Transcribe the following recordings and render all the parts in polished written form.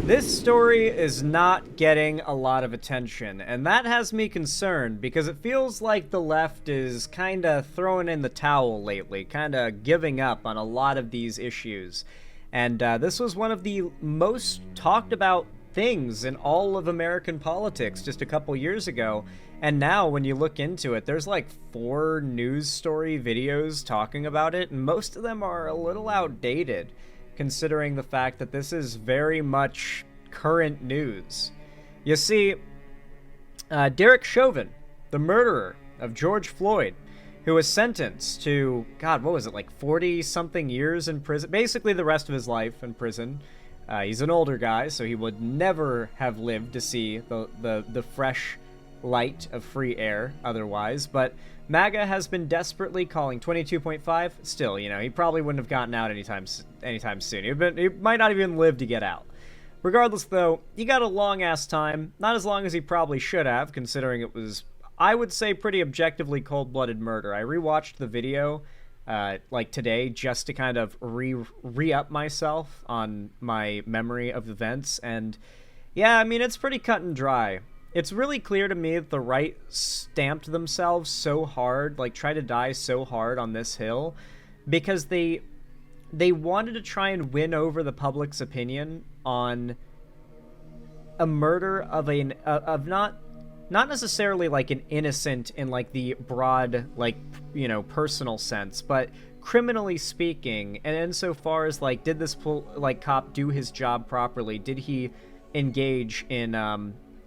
This story is not getting a lot of attention, and that has me concerned because it feels like the left is kinda throwing in the towel lately, kinda giving up on a lot of these issues. And this was one of the most talked about things in all of American politics just a couple years ago. And now when you look into it, there's like 4 news story videos talking about it, and most of them are a little outdated, considering the fact that this is very much current news. You see, Derek Chauvin, the murderer of George Floyd, who was sentenced to, God, what was it, like 40-something years in prison? Basically the rest of his life in prison. He's an older guy, so he would never have lived to see the fresh light of free air otherwise, but MAGA has been desperately calling 22.5. Still, you know, he probably wouldn't have gotten out anytime soon. He might not even live to get out. Regardless, though, he got a long-ass time. Not as long as he probably should have, considering it was, I would say, pretty objectively cold-blooded murder. I rewatched the video, like today, just to kind of re-up myself on my memory of events, and yeah, I mean, it's pretty cut and dry. It's really clear to me that the right stamped themselves so hard, like tried to die so hard on this hill, because they wanted to try and win over the public's opinion on a murder of not necessarily like an innocent in like the broad, like, you know, personal sense, but criminally speaking, and insofar as like, did this cop do his job properly? Did he engage in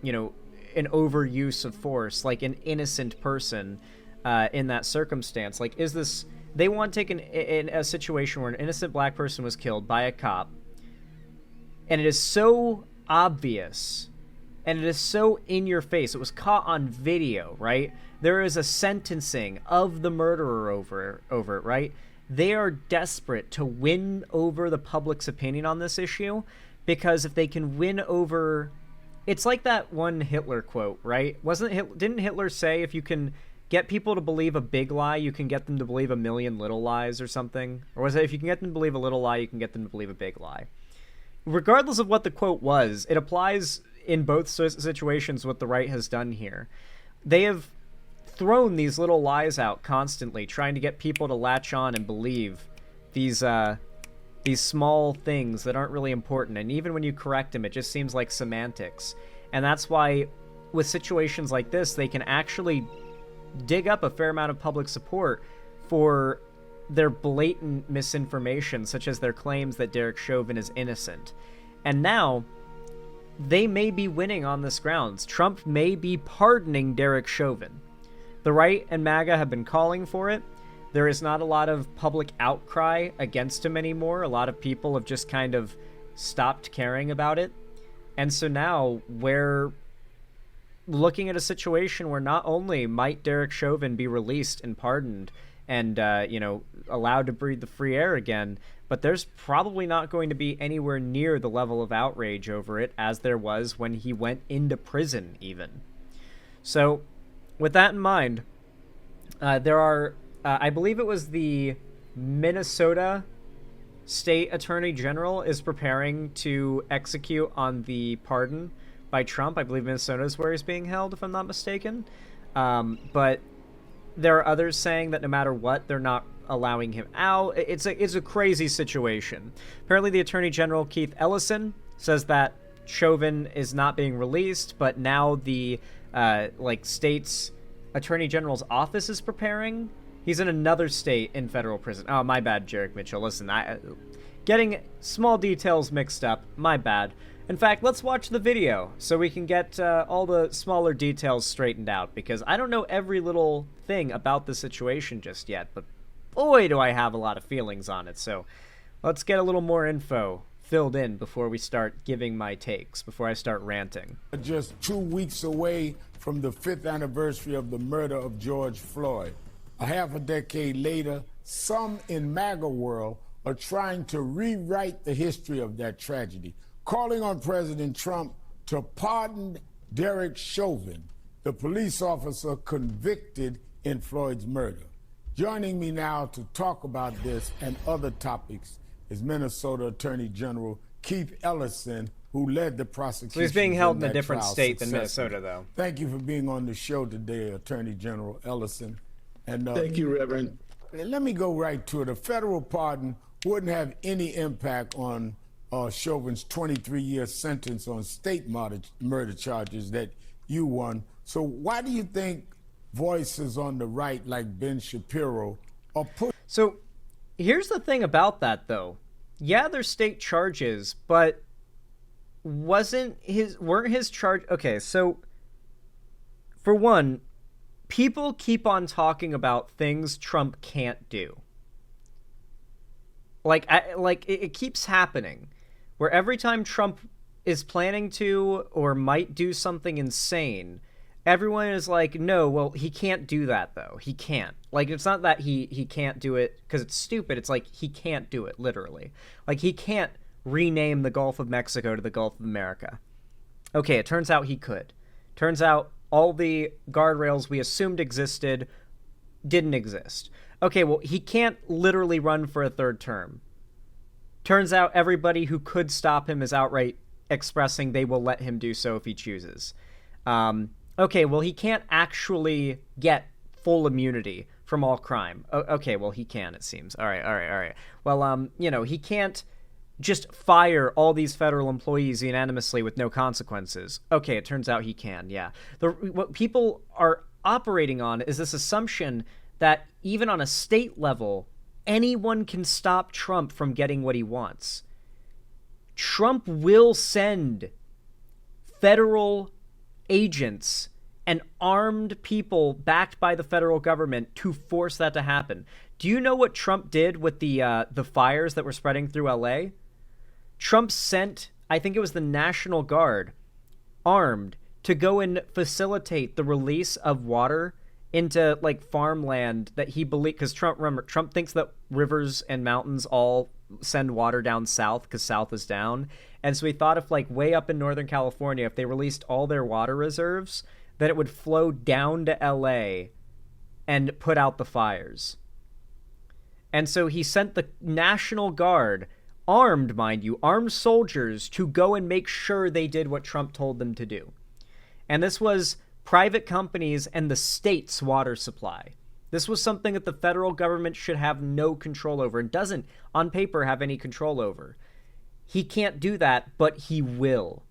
you know, an overuse of force, like an innocent person in that circumstance? Like, is this, they want to take in a situation where an innocent black person was killed by a cop, and it is so obvious and it is so in your face, it was caught on video, right? There is a sentencing of the murderer over it, right? They are desperate to win over the public's opinion on this issue, because if they can win over, it's like that one Hitler quote, right? Didn't Hitler say if you can get people to believe a big lie, you can get them to believe a million little lies or something? Or was it if you can get them to believe a little lie, you can get them to believe a big lie? Regardless of what the quote was, it applies in both situations what the right has done here. They have thrown these little lies out constantly, trying to get people to latch on and believe these small things that aren't really important, and even when you correct them, it just seems like semantics. And that's why, with situations like this, they can actually dig up a fair amount of public support for their blatant misinformation, such as their claims that Derek Chauvin is innocent. And now, they may be winning on this grounds. Trump may be pardoning Derek Chauvin. The right and MAGA have been calling for it. There is not a lot of public outcry against him anymore. A lot of people have just kind of stopped caring about it. And so now we're looking at a situation where not only might Derek Chauvin be released and pardoned and, you know, allowed to breathe the free air again, but there's probably not going to be anywhere near the level of outrage over it as there was when he went into prison even. So with that in mind, there are... I believe it was the Minnesota State Attorney General is preparing to execute on the pardon by Trump. I believe Minnesota is where he's being held, if I'm not mistaken. But there are others saying that no matter what, they're not allowing him out. It's a crazy situation. Apparently, the Attorney General, Keith Ellison, says that Chauvin is not being released, but now the state's Attorney General's office is preparing. He's in another state in federal prison. Oh, my bad, Jarek Mitchell. Listen, getting small details mixed up. My bad. In fact, let's watch the video so we can get all the smaller details straightened out, because I don't know every little thing about the situation just yet, but boy, do I have a lot of feelings on it. So let's get a little more info filled in before we start giving my takes, before I start ranting. Just 2 weeks away from the 5th anniversary of the murder of George Floyd. A half a decade later, some in MAGA world are trying to rewrite the history of that tragedy, calling on President Trump to pardon Derek Chauvin, the police officer convicted in Floyd's murder. Joining me now to talk about this and other topics is Minnesota Attorney General Keith Ellison, who led the So he's prosecution. being held in a that different trial state than successfully. Minnesota, though. Thank you for being on the show today, Attorney General Ellison. And Thank you, Reverend. let me go right to it. A federal pardon wouldn't have any impact on Chauvin's 23-year sentence on state murder charges that you won. So why do you think voices on the right, like Ben Shapiro, are pushing? So here's the thing about that, though. Yeah, they're state charges, but weren't his charge? Okay, so for one, people keep on talking about things Trump can't do. It keeps happening, where every time Trump is planning to or might do something insane, everyone is like, no, well, he can't do that, though. He can't. Like, it's not that he can't do it because it's stupid. It's like he can't do it, literally. Like, he can't rename the Gulf of Mexico to the Gulf of America. Okay, it turns out he could. Turns out all the guardrails we assumed existed didn't exist. Okay, well, he can't literally run for a third term. Turns out everybody who could stop him is outright expressing they will let him do so if he chooses. Okay, well, he can't actually get full immunity from all crime. Okay, well, he can, it seems. All right. Well, he can't just fire all these federal employees unanimously with no consequences. Okay, it turns out he can, yeah. What people are operating on is this assumption that even on a state level, anyone can stop Trump from getting what he wants. Trump will send federal agents and armed people backed by the federal government to force that to happen. Do you know what Trump did with the fires that were spreading through LA? Trump sent, I think it was the National Guard, armed to go and facilitate the release of water into like farmland that he believed, because Trump thinks that rivers and mountains all send water down south because south is down. And so he thought if like way up in Northern California, if they released all their water reserves, then it would flow down to LA and put out the fires. And so he sent the National Guard, armed, mind you, armed soldiers, to go and make sure they did what Trump told them to do. And this was private companies and the state's water supply. This was something that the federal government should have no control over and doesn't, on paper, have any control over. He can't do that, but he will.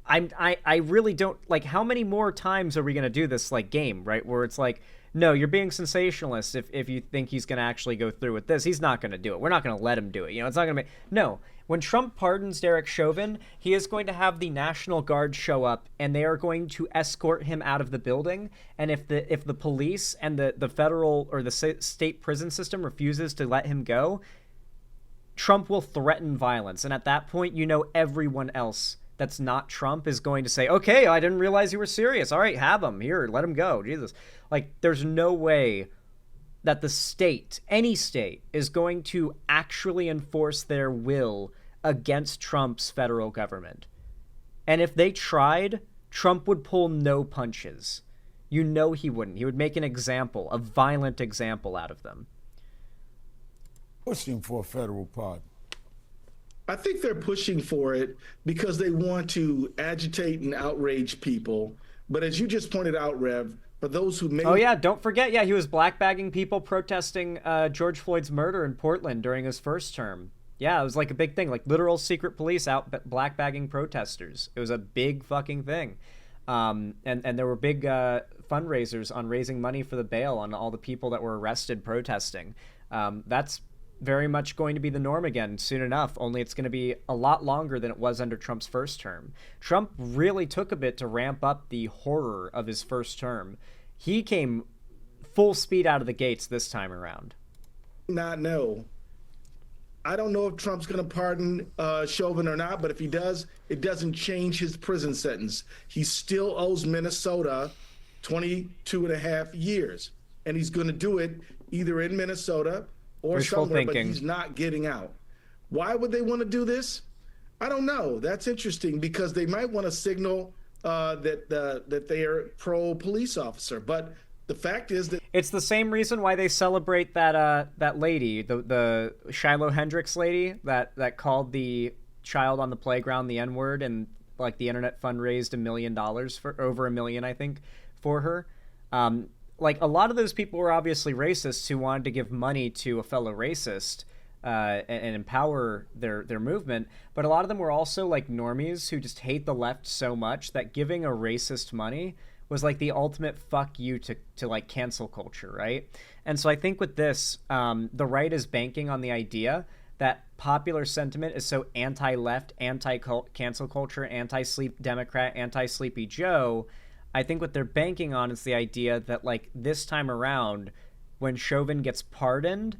I really don't, like, how many more times are we going to do this, like, game, right? Where it's like, no, you're being sensationalist if you think he's going to actually go through with this. He's not going to do it. We're not going to let him do it. It's not going to be... No. When Trump pardons Derek Chauvin, he is going to have the National Guard show up, and they are going to escort him out of the building. And if the police and the federal or the state prison system refuses to let him go, Trump will threaten violence. And at that point, everyone else that's not Trump is going to say, okay, I didn't realize you were serious. All right, have him. Here, let him go. Jesus. Like, there's no way that the state, any state, is going to actually enforce their will against Trump's federal government. And if they tried, Trump would pull no punches. He wouldn't. He would make an example, a violent example out of them. Pushing for a federal pardon. I think they're pushing for it because they want to agitate and outrage people. But as you just pointed out, Rev, for those who may... Oh, yeah, don't forget, he was blackbagging people protesting George Floyd's murder in Portland during his first term. Yeah, it was like a big thing, like literal secret police out blackbagging protesters. It was a big fucking thing. And there were big fundraisers on raising money for the bail on all the people that were arrested protesting. That's very much going to be the norm again soon enough, only it's going to be a lot longer than it was under Trump's first term. Trump really took a bit to ramp up the horror of his first term. He came full speed out of the gates this time around. No. I don't know if Trump's going to pardon Chauvin or not, but if he does, it doesn't change his prison sentence. He still owes Minnesota 22 and a half years, and he's going to do it either in Minnesota or wishful somewhere, thinking. But he's not getting out. Why would they want to do this? I don't know. That's interesting because they might want to signal that they are pro-police officer. But the fact is that it's the same reason why they celebrate that lady, the Shiloh Hendricks lady that called the child on the playground the N-word, and like the internet fund raised $1 million for over $1 million, I think, for her. Like a lot of those people were obviously racists who wanted to give money to a fellow racist and empower their movement, but a lot of them were also like normies who just hate the left so much that giving a racist money was like the ultimate fuck you to like cancel culture, right? And so I think with this, the right is banking on the idea that popular sentiment is so anti-left, anti-cancel culture, anti-sleep Democrat, anti-sleepy Joe. I think what they're banking on is the idea that like this time around, when Chauvin gets pardoned,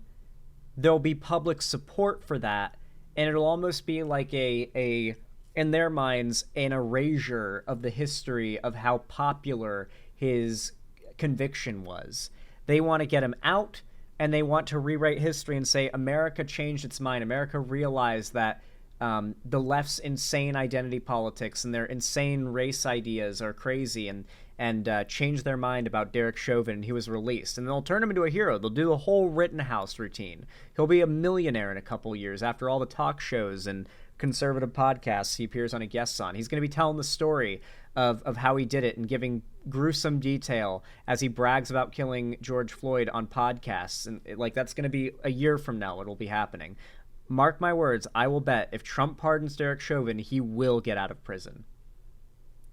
there'll be public support for that, and it'll almost be like a in their minds an erasure of the history of how popular his conviction was. They want to get him out, and they want to rewrite history and say America changed its mind. America realized that the left's insane identity politics and their insane race ideas are crazy, and changed their mind about Derek Chauvin, and he was released. And they'll turn him into a hero. They'll do the whole Rittenhouse routine. He'll be a millionaire in a couple years after all the talk shows and conservative podcasts he appears on and guests on. He's going to be telling the story of how he did it and giving gruesome detail as he brags about killing George Floyd on podcasts. And like that's going to be a year from now it'll be happening. Mark my words, I will bet if Trump pardons Derek Chauvin, he will get out of prison.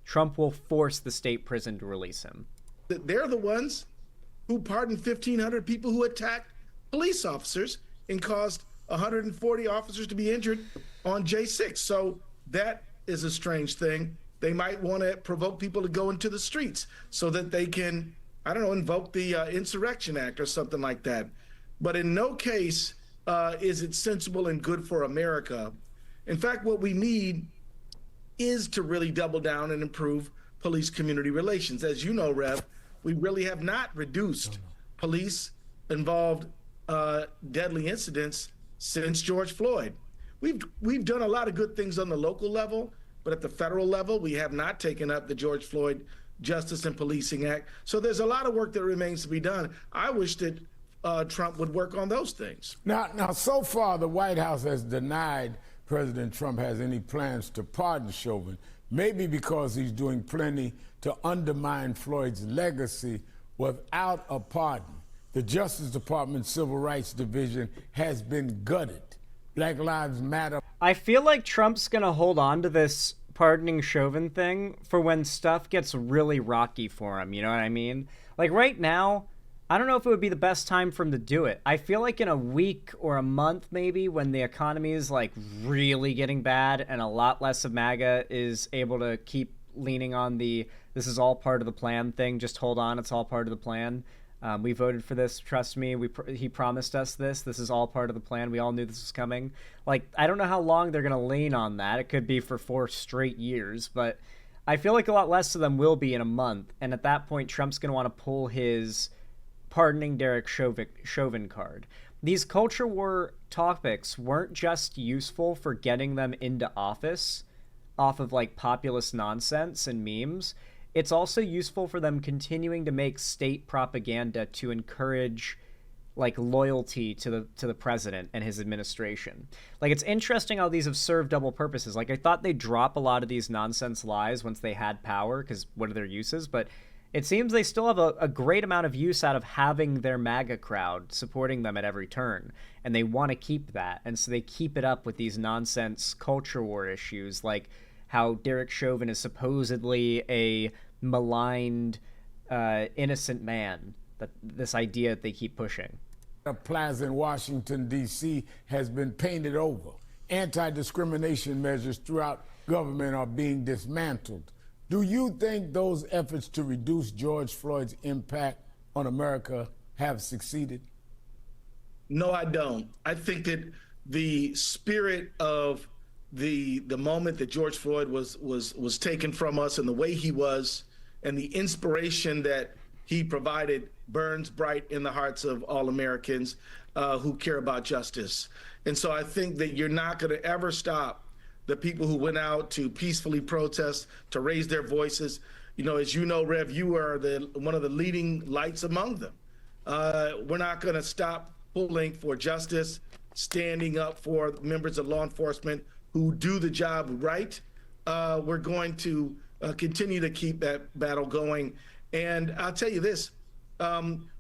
Trump will force the state prison to release him. They're the ones who pardoned 1,500 people who attacked police officers and caused 140 officers to be injured on J6. So that is a strange thing. They might want to provoke people to go into the streets so that they can, I don't know, invoke the Insurrection Act or something like that. But in no case is it sensible and good for America. In fact, what we need is to really double down and improve police-community relations. As you know, Rev, we really have not reduced police-involved deadly incidents since George Floyd. We've done a lot of good things on the local level, but at the federal level, we have not taken up the George Floyd Justice and Policing Act. So there's a lot of work that remains to be done. I wish that Trump would work on those things. Now, so far, the White House has denied President Trump has any plans to pardon Chauvin, maybe because he's doing plenty to undermine Floyd's legacy without a pardon. The Justice Department Civil Rights Division has been gutted. Black Lives Matter. I feel like Trump's going to hold on to this pardoning Chauvin thing for when stuff gets really rocky for him, you know what I mean? Like right now, I don't know if it would be the best time for him to do it. I feel like in a week or a month maybe, when the economy is like really getting bad and a lot less of MAGA is able to keep leaning on the this is all part of the plan thing, just hold on, it's all part of the plan. We voted for this, trust me, he promised us this is all part of the plan, we all knew this was coming. Like, I don't know how long they're going to lean on that. It could be for 4 straight years, but I feel like a lot less of them will be in a month, and at that point Trump's going to want to pull his pardoning Derek Chauvin card. These culture war topics weren't just useful for getting them into office off of like populist nonsense and memes. It's also useful for them continuing to make state propaganda to encourage like loyalty to the president and his administration. Like, it's interesting how these have served double purposes. Like, I thought they'd drop a lot of these nonsense lies once they had power, because what are their uses? But it seems they still have a great amount of use out of having their MAGA crowd supporting them at every turn, and they want to keep that. And so they keep it up with these nonsense culture war issues, like how Derek Chauvin is supposedly a maligned, innocent man. This idea that they keep pushing. A plaza in Washington, D.C. has been painted over. Anti-discrimination measures throughout government are being dismantled. Do you think those efforts to reduce George Floyd's impact on America have succeeded? No, I don't. I think that the spirit of the moment that George Floyd was taken from us, and the way he was, and the inspiration that he provided burns bright in the hearts of all Americans who care about justice. And so I think that you're not going to ever stop the people who went out to peacefully protest, to raise their voices. You know, as you know, Rev, you are one of the leading lights among them. We're not going to stop pulling for justice, standing up for members of law enforcement who do the job right, we're going to continue to keep that battle going. And I'll tell you this,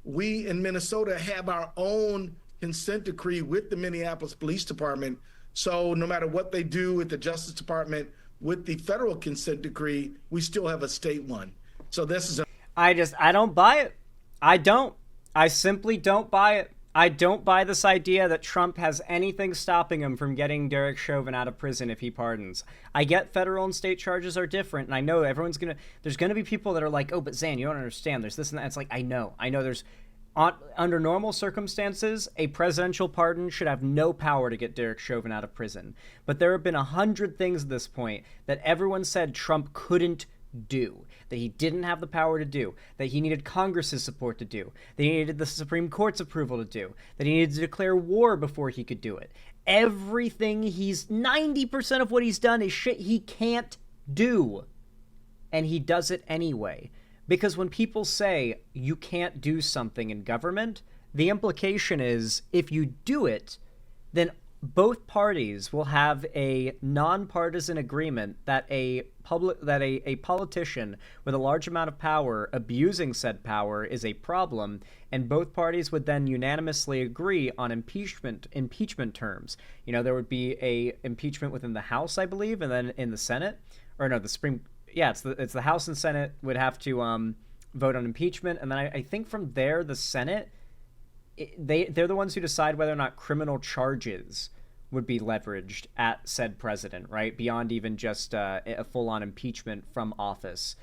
we in Minnesota have our own consent decree with the Minneapolis Police Department. So no matter what they do at the Justice Department with the federal consent decree, we still have a state one. So this is I don't buy it. I simply don't buy it. I don't buy this idea that Trump has anything stopping him from getting Derek Chauvin out of prison if he pardons. I get federal and state charges are different, and I know there's gonna be people that are like, oh, but Zan, you don't understand. There's this and that. It's like, I know there's, under normal circumstances, a presidential pardon should have no power to get Derek Chauvin out of prison. But there have been 100 things at this point that everyone said Trump couldn't do, that he didn't have the power to do, that he needed Congress's support to do, that he needed the Supreme Court's approval to do, that he needed to declare war before he could do it. Everything 90% of what he's done is shit he can't do. And he does it anyway. Because when people say you can't do something in government, the implication is if you do it, then both parties will have a nonpartisan agreement that a politician with a large amount of power abusing said power is a problem, and both parties would then unanimously agree on impeachment terms. You know, there would be a impeachment within the House, I believe, and then in the Senate, or no, the Supreme. Yeah, it's the House and Senate would have to vote on impeachment, and then I think from there the Senate. They're the ones who decide whether or not criminal charges would be leveraged at said president, right? Beyond even just a full-on impeachment from office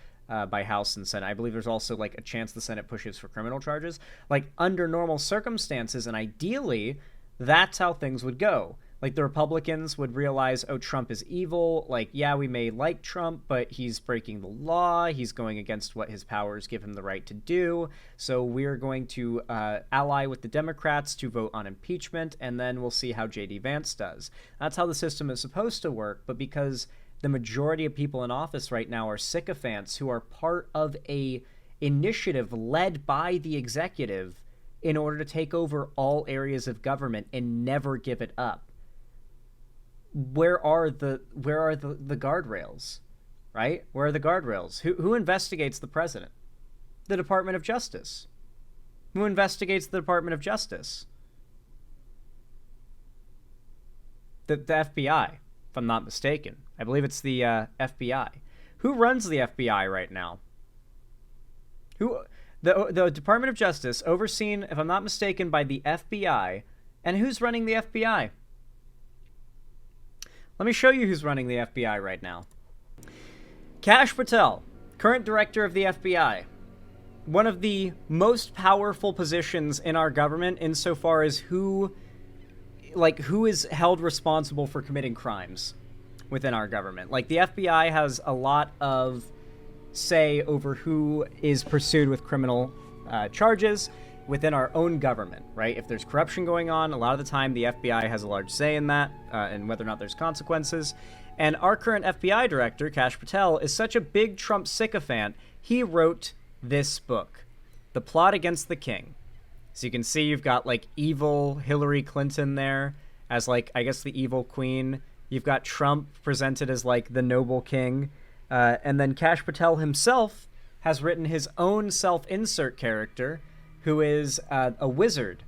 by House and Senate. I believe there's also like a chance the Senate pushes for criminal charges. Like under normal circumstances, and ideally, that's how things would go. Like the Republicans would realize, oh, Trump is evil. Like, yeah, we may like Trump, but he's breaking the law. He's going against what his powers give him the right to do. So we're going to ally with the Democrats to vote on impeachment, and then we'll see how J.D. Vance does. That's how the system is supposed to work, but because the majority of people in office right now are sycophants who are part of a initiative led by the executive in order to take over all areas of government and never give it up. Where are the guardrails, right? Where are the guardrails? Who investigates the president? The Department of Justice. Who investigates the Department of Justice? The FBI, if I'm not mistaken. I believe it's the FBI. Who runs the FBI right now? The Department of Justice, overseen, if I'm not mistaken, by the FBI. And who's running the FBI? Let me show you who's running the FBI right now. Kash Patel, current director of the FBI. One of the most powerful positions in our government insofar as who is held responsible for committing crimes within our government. Like, the FBI has a lot of say over who is pursued with criminal charges within our own government, right? If there's corruption going on, a lot of the time the FBI has a large say in that, and whether or not there's consequences. And our current FBI director, Kash Patel, is such a big Trump sycophant, he wrote this book, The Plot Against the King. So you can see you've got, like, evil Hillary Clinton there as, like, I guess the evil queen. You've got Trump presented as, like, the noble king. And then Kash Patel himself has written his own self-insert character, who is a wizard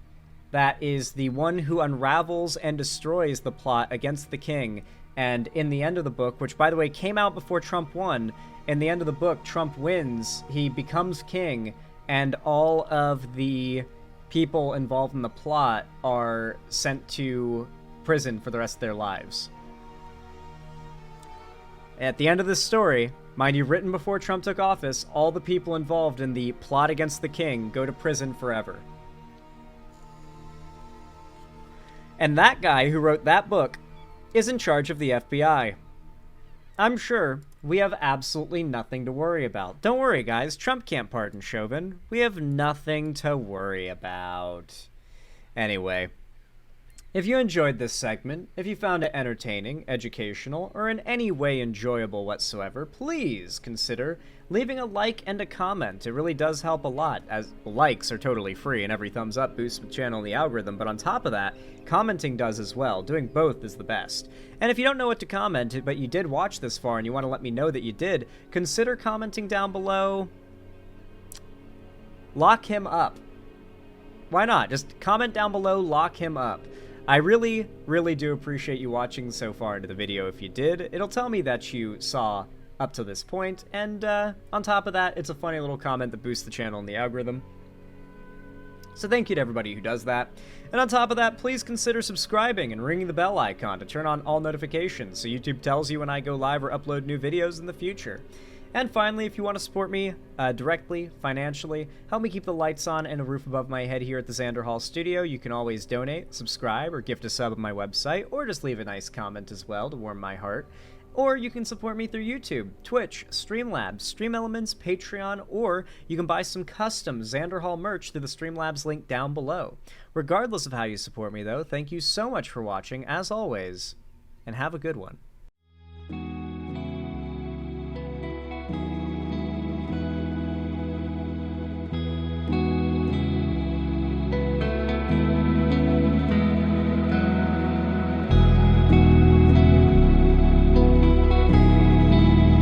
that is the one who unravels and destroys the plot against the king. And in the end of the book, which, by the way, came out before Trump won, in the end of the book, Trump wins, he becomes king, and all of the people involved in the plot are sent to prison for the rest of their lives. At the end of this story, mind you, written before Trump took office, all the people involved in the plot against the king go to prison forever. And that guy who wrote that book is in charge of the FBI. I'm sure we have absolutely nothing to worry about. Don't worry, guys. Trump can't pardon Chauvin. We have nothing to worry about. Anyway, If you enjoyed this segment, if you found it entertaining, educational, or in any way enjoyable whatsoever, please consider leaving a like and a comment. It really does help a lot, as likes are totally free and every thumbs up boosts the channel and the algorithm, but on top of that, commenting does as well. Doing both is the best. And if you don't know what to comment, but you did watch this far and you want to let me know that you did, consider commenting down below, lock him up. Why not? Just comment down below, lock him up. I really, really do appreciate you watching so far into the video. If you did, it'll tell me that you saw up to this point, and on top of that, it's a funny little comment that boosts the channel and the algorithm. So thank you to everybody who does that. And on top of that, please consider subscribing and ringing the bell icon to turn on all notifications so YouTube tells you when I go live or upload new videos in the future. And finally, if you want to support me directly, financially, help me keep the lights on and a roof above my head here at the Xander Hall studio, you can always donate, subscribe, or gift a sub on my website, or just leave a nice comment as well to warm my heart. Or you can support me through YouTube, Twitch, Streamlabs, Stream Elements, Patreon, or you can buy some custom Xander Hall merch through the Streamlabs link down below. Regardless of how you support me, though, thank you so much for watching, as always, and have a good one.